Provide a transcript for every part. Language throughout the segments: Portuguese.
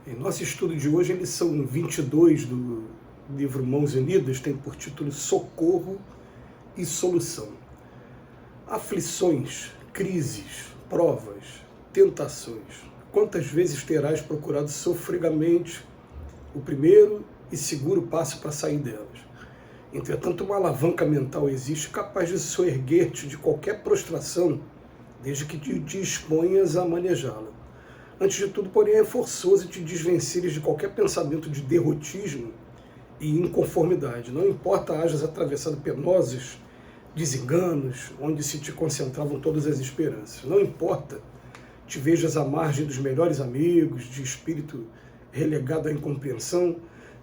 Em nosso estudo de hoje, a lição 22 do livro Mãos Unidas tem por título Socorro e Solução. Aflições, crises, provas, tentações. Quantas vezes terás procurado sofregamente o primeiro e seguro passo para sair delas? Entretanto, uma alavanca mental existe capaz de soerguer-te de qualquer prostração, desde que te disponhas a manejá-la. Antes de tudo, porém, é forçoso te desvenceres de qualquer pensamento de derrotismo e inconformidade. Não importa hajas atravessado penosos desenganos, onde se te concentravam todas as esperanças. Não importa te vejas à margem dos melhores amigos, de espírito relegado à incompreensão.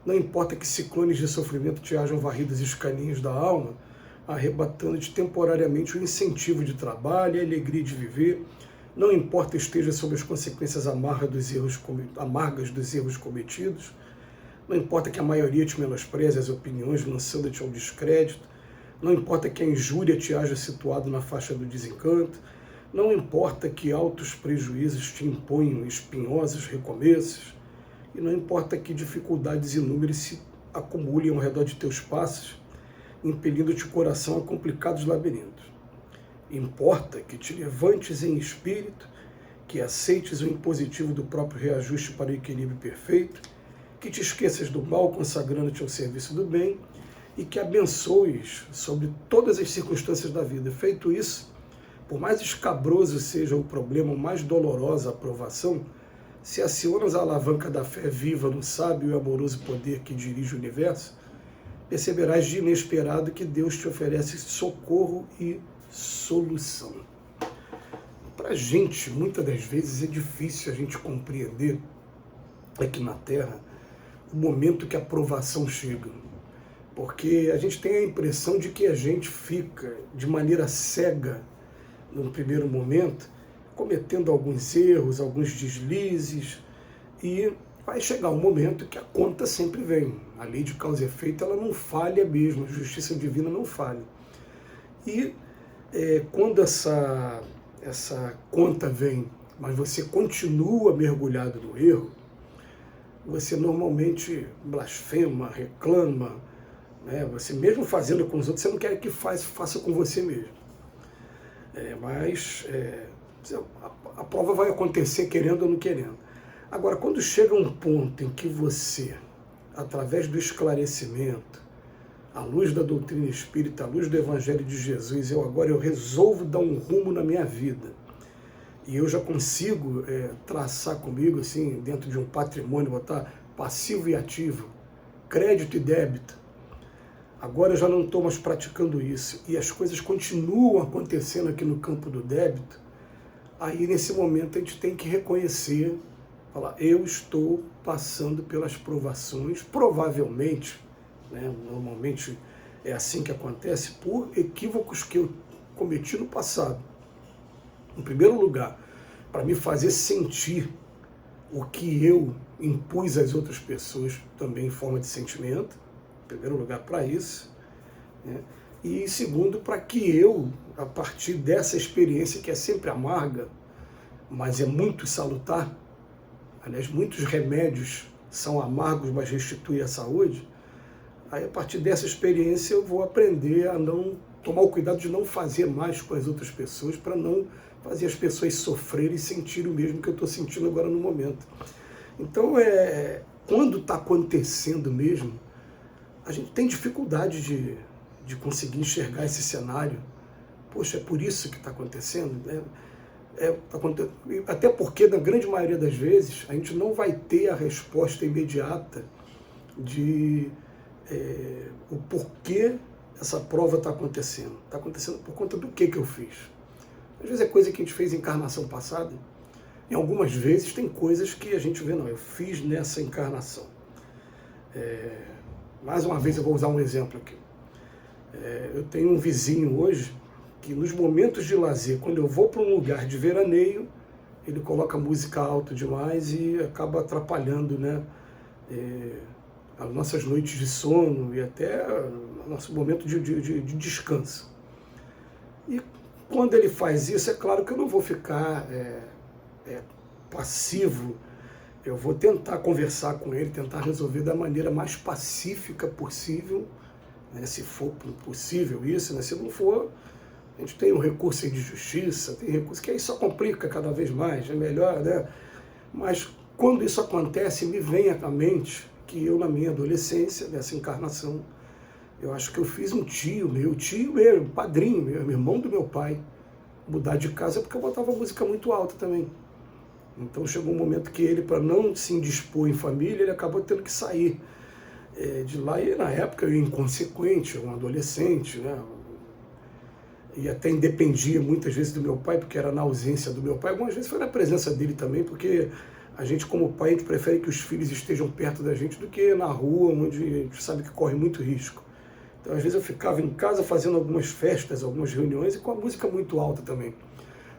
Não importa que ciclones de sofrimento te hajam varridos os caninhos da alma, arrebatando-te temporariamente o incentivo de trabalho e a alegria de viver. Não importa esteja sob as consequências amargas dos erros cometidos. Não importa que a maioria te menospreze as opiniões, lançando-te ao descrédito. Não importa que a injúria te haja situado na faixa do desencanto. Não importa que altos prejuízos te imponham espinhosos recomeços. E não importa que dificuldades inúmeras se acumulem ao redor de teus passos, impelindo-te o coração a complicados labirintos. Importa que te levantes em espírito, que aceites o impositivo do próprio reajuste para o equilíbrio perfeito, que te esqueças do mal consagrando-te ao serviço do bem e que abençoes sobre todas as circunstâncias da vida. Feito isso, por mais escabroso seja o problema, mais dolorosa a provação, se acionas a alavanca da fé viva no sábio e amoroso poder que dirige o universo, perceberás de inesperado que Deus te oferece socorro e solução. Para a gente, muitas das vezes, é difícil a gente compreender aqui na Terra o momento que a provação chega. Porque a gente tem a impressão de que a gente fica de maneira cega, num primeiro momento, cometendo alguns erros, alguns deslizes, e vai chegar um momento que a conta sempre vem. A lei de causa e efeito, ela não falha mesmo, a justiça divina não falha. E quando essa conta vem, mas você continua mergulhado no erro, você normalmente blasfema, reclama, né? Você mesmo fazendo com os outros, você não quer que faça com você mesmo. Mas a prova vai acontecer querendo ou não querendo. Agora, quando chega um ponto em que você, através do esclarecimento, à luz da doutrina espírita, à luz do Evangelho de Jesus, eu resolvo dar um rumo na minha vida. E eu já consigo traçar comigo, assim, dentro de um patrimônio, botar passivo e ativo, crédito e débito. Agora eu já não estou mais praticando isso. E as coisas continuam acontecendo aqui no campo do débito. Aí, nesse momento, a gente tem que reconhecer, falar, eu estou passando pelas provações, provavelmente, normalmente é assim que acontece, por equívocos que eu cometi no passado. Em primeiro lugar, para me fazer sentir o que eu impus às outras pessoas, também em forma de sentimento, em primeiro lugar para isso, né? E em segundo, para que eu, a partir dessa experiência que é sempre amarga, mas é muito salutar, aliás, muitos remédios são amargos, mas restituem a saúde. Aí, a partir dessa experiência, eu vou aprender a não tomar o cuidado de não fazer mais com as outras pessoas, para não fazer as pessoas sofrerem e sentirem o mesmo que eu estou sentindo agora no momento. Então, quando está acontecendo mesmo, a gente tem dificuldade de conseguir enxergar esse cenário. Poxa, é por isso que está acontecendo, né? Até porque, na grande maioria das vezes, a gente não vai ter a resposta imediata de o porquê essa prova está acontecendo. Está acontecendo por conta do que eu fiz. Às vezes é coisa que a gente fez em encarnação passada. Em algumas vezes tem coisas que a gente vê, não, eu fiz nessa encarnação. Mais uma vez eu vou usar um exemplo aqui. Eu tenho um vizinho hoje que nos momentos de lazer, quando eu vou para um lugar de veraneio, ele coloca música alto demais e acaba atrapalhando, né, as nossas noites de sono e até o nosso momento de descanso. E quando ele faz isso, é claro que eu não vou ficar passivo, eu vou tentar conversar com ele, tentar resolver da maneira mais pacífica possível, né, se for possível isso, né, se não for, a gente tem um recurso de justiça, tem recurso que aí só complica cada vez mais, é melhor, né? Mas quando isso acontece, me vem à mente que eu, na minha adolescência, nessa encarnação, eu acho que eu fiz um tio meu, padrinho meu, irmão do meu pai, mudar de casa porque eu botava música muito alta também. Então chegou um momento que ele, para não se indispor em família, ele acabou tendo que sair de lá. E na época eu inconsequente, um adolescente, né? E até independia muitas vezes do meu pai, porque era na ausência do meu pai. Algumas vezes foi na presença dele também, porque a gente, como pai, a gente prefere que os filhos estejam perto da gente do que na rua, onde a gente sabe que corre muito risco. Então, às vezes eu ficava em casa fazendo algumas festas, algumas reuniões, e com a música muito alta também.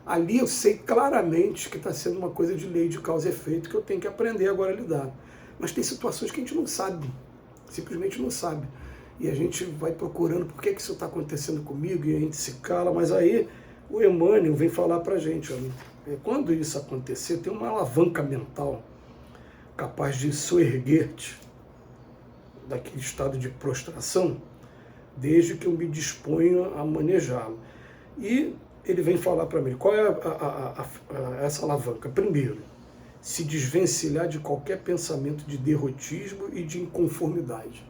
Ali eu sei claramente que está sendo uma coisa de lei de causa e efeito que eu tenho que aprender agora a lidar. Mas tem situações que a gente não sabe, simplesmente não sabe. E a gente vai procurando por que isso está acontecendo comigo e a gente se cala. Mas aí o Emmanuel vem falar para a gente, olha, quando isso acontecer, tem uma alavanca mental capaz de soerguer-te daquele estado de prostração, desde que eu me disponha a manejá-lo. E ele vem falar para mim, qual é essa alavanca? Primeiro, se desvencilhar de qualquer pensamento de derrotismo e de inconformidade.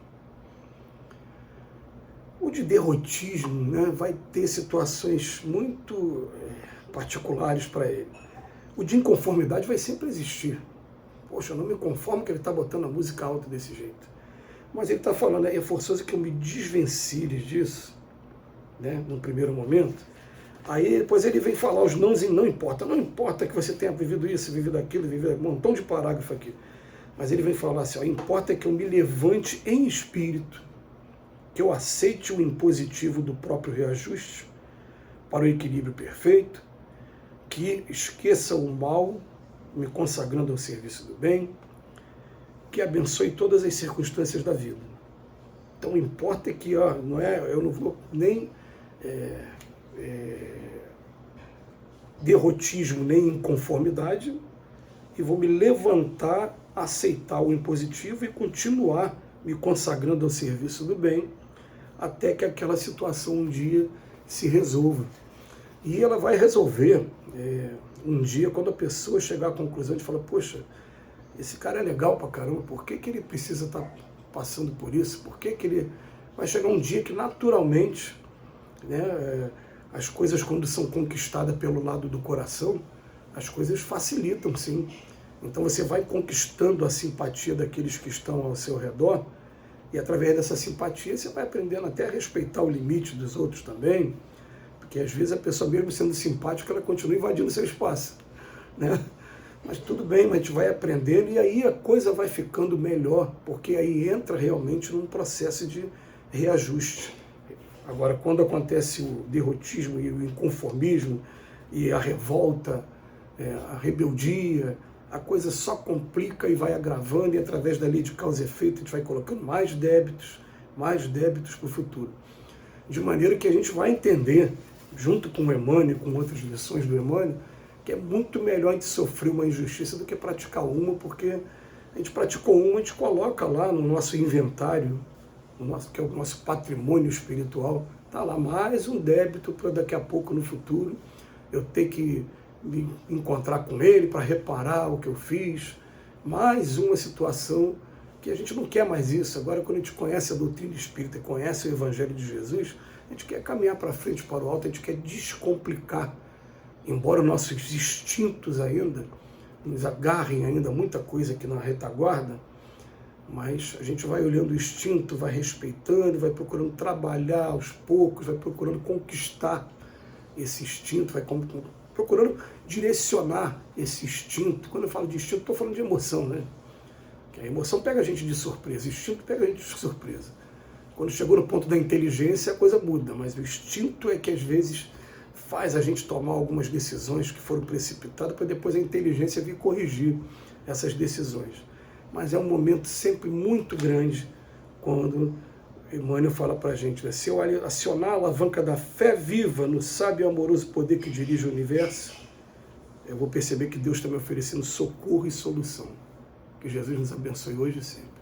O de derrotismo, né, vai ter situações muito particulares para ele. O de inconformidade vai sempre existir. Poxa, eu não me conformo que ele está botando a música alta desse jeito. Mas ele está falando, é forçoso que eu me desvencilhe disso, né, no primeiro momento. Aí depois ele vem falar os nãos e não importa que você tenha vivido isso, vivido aquilo, vivido um montão de parágrafo aqui. Mas ele vem falar assim, ó, importa que eu me levante em espírito, que eu aceite o impositivo do próprio reajuste para o equilíbrio perfeito, que esqueça o mal, me consagrando ao serviço do bem, que abençoe todas as circunstâncias da vida. Então importa que eu não vou nem derrotismo, nem inconformidade, e vou me levantar, aceitar o impositivo e continuar me consagrando ao serviço do bem, até que aquela situação um dia se resolva. E ela vai resolver um dia quando a pessoa chegar à conclusão de falar, poxa, esse cara é legal pra caramba, por que ele precisa estar passando por isso? Por que ele... Vai chegar um dia que naturalmente, né, as coisas quando são conquistadas pelo lado do coração, as coisas facilitam, sim. Então você vai conquistando a simpatia daqueles que estão ao seu redor, e através dessa simpatia você vai aprendendo até a respeitar o limite dos outros também, porque às vezes a pessoa, mesmo sendo simpática, ela continua invadindo seu espaço, né? Mas tudo bem, mas a gente vai aprendendo e aí a coisa vai ficando melhor, porque aí entra realmente num processo de reajuste. Agora, quando acontece o derrotismo e o inconformismo e a revolta, a rebeldia, a coisa só complica e vai agravando, e através da lei de causa e efeito a gente vai colocando mais débitos para o futuro. De maneira que a gente vai entender, junto com o Emmanuel, com outras lições do Emmanuel, que é muito melhor a gente sofrer uma injustiça do que praticar uma, porque a gente praticou uma, a gente coloca lá no nosso inventário, que é o nosso patrimônio espiritual, está lá mais um débito para daqui a pouco, no futuro, eu ter que me encontrar com ele para reparar o que eu fiz, mais uma situação que a gente não quer mais isso. Agora, quando a gente conhece a doutrina espírita, conhece o Evangelho de Jesus, a gente quer caminhar para frente, para o alto, a gente quer descomplicar. Embora nossos instintos ainda nos agarrem ainda muita coisa aqui na retaguarda, mas a gente vai olhando o instinto, vai respeitando, vai procurando trabalhar aos poucos, vai procurando conquistar esse instinto, vai procurando direcionar esse instinto. Quando eu falo de instinto, estou falando de emoção, né? Que a emoção pega a gente de surpresa, o instinto pega a gente de surpresa. Quando chegou no ponto da inteligência, a coisa muda, mas o instinto é que às vezes faz a gente tomar algumas decisões que foram precipitadas para depois a inteligência vir corrigir essas decisões. Mas é um momento sempre muito grande quando Emmanuel fala para a gente, né? Se eu acionar a alavanca da fé viva no sábio e amoroso poder que dirige o universo, eu vou perceber que Deus está me oferecendo socorro e solução. Que Jesus nos abençoe hoje e sempre.